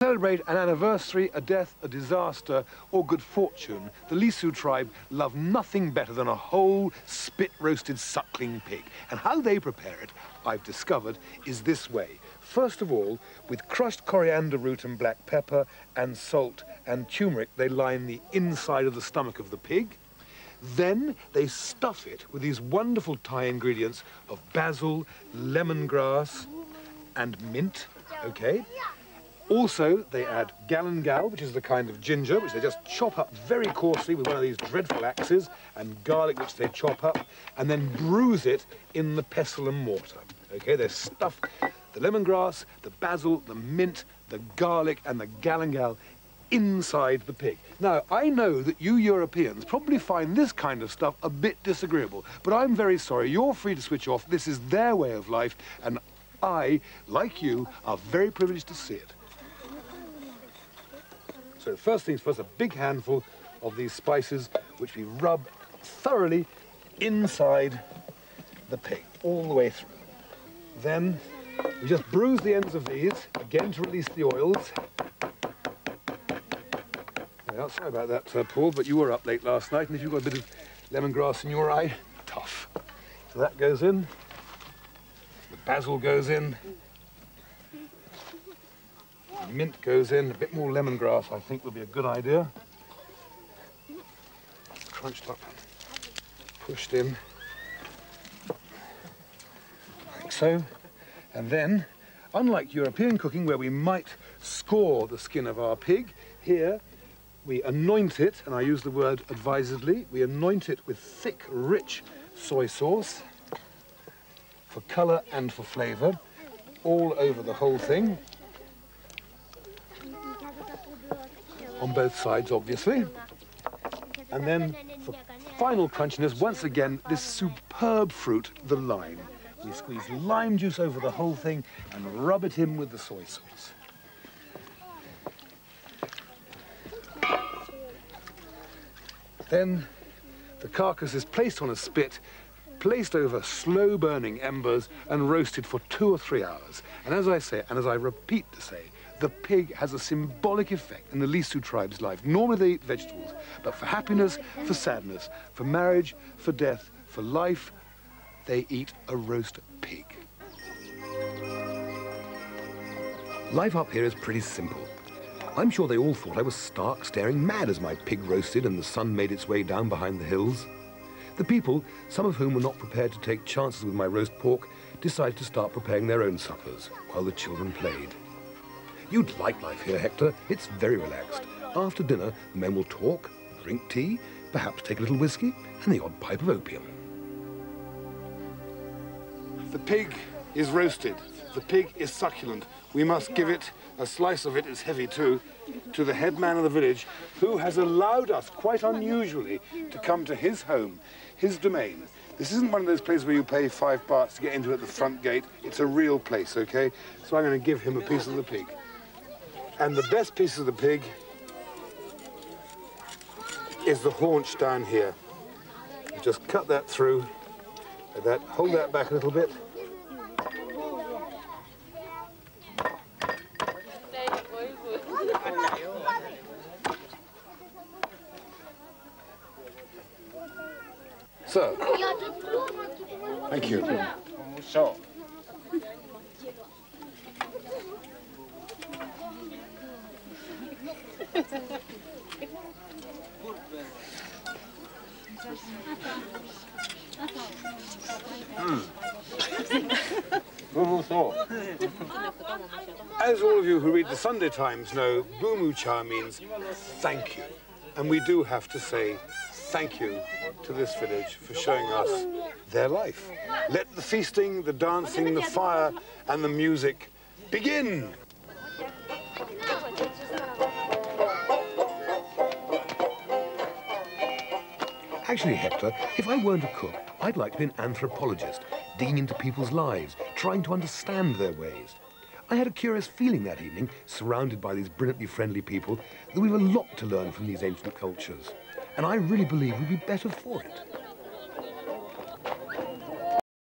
Celebrate an anniversary, a death, a disaster, or good fortune, the Lisu tribe love nothing better than a whole spit-roasted suckling pig. And how they prepare it, I've discovered, is this way. First of all, with crushed coriander root and black pepper and salt and turmeric, they line the inside of the stomach of the pig. Then they stuff it with these wonderful Thai ingredients of basil, lemongrass, and mint, okay? Also, they add galangal, which is the kind of ginger, which they just chop up very coarsely with one of these dreadful axes, and garlic, which they chop up, and then bruise it in the pestle and mortar. Okay, they stuff the lemongrass, the basil, the mint, the garlic, and the galangal inside the pig. Now, I know that you Europeans probably find this kind of stuff a bit disagreeable, but I'm very sorry. You're free to switch off. This is their way of life, and I, like you, are very privileged to see it. So first things first, a big handful of these spices, which we rub thoroughly inside the pig, all the way through. Then we just bruise the ends of these, again to release the oils. Well, sorry about that, Paul, but you were up late last night, and if you've got a bit of lemongrass in your eye, tough. So that goes in, the basil goes in, the mint goes in, a bit more lemongrass I think would be a good idea. Crunched up, pushed in, like so. And then, unlike European cooking where we might score the skin of our pig, here we anoint it, and I use the word advisedly, we anoint it with thick, rich soy sauce for colour and for flavour, all over the whole thing, on both sides, obviously. And then, for final crunchiness, once again, this superb fruit, the lime. We squeeze lime juice over the whole thing and rub it in with the soy sauce. Then the carcass is placed on a spit, placed over slow-burning embers and roasted for 2 or 3 hours. And as I say, and as I repeat to say, the pig has a symbolic effect in the Lisu tribe's life. Normally they eat vegetables, but for happiness, for sadness, for marriage, for death, for life, they eat a roast pig. Life up here is pretty simple. I'm sure they all thought I was stark staring mad as my pig roasted and the sun made its way down behind the hills. The people, some of whom were not prepared to take chances with my roast pork, decided to start preparing their own suppers while the children played. You'd like life here, Hector. It's very relaxed. After dinner, the men will talk, drink tea, perhaps take a little whiskey, and the odd pipe of opium. The pig is roasted. The pig is succulent. We must give it, a slice of it is heavy too, to the head man of the village, who has allowed us, quite unusually, to come to his home, his domain. This isn't one of those places where you pay 5 bahts to get into it at the front gate. It's a real place, okay? So I'm going to give him a piece of the pig. And the best piece of the pig is the haunch down here. Just cut that through, like that. Hold that back a little bit. So, thank you. As all of you who read the Sunday Times know, Bumu Cha means thank you. And we do have to say thank you to this village for showing us their life. Let the feasting, the dancing, the fire, and the music begin. Actually, Hector, if I weren't a cook, I'd like to be an anthropologist, digging into people's lives, trying to understand their ways. I had a curious feeling that evening, surrounded by these brilliantly friendly people, that we've a lot to learn from these ancient cultures. And I really believe we'd be better for it.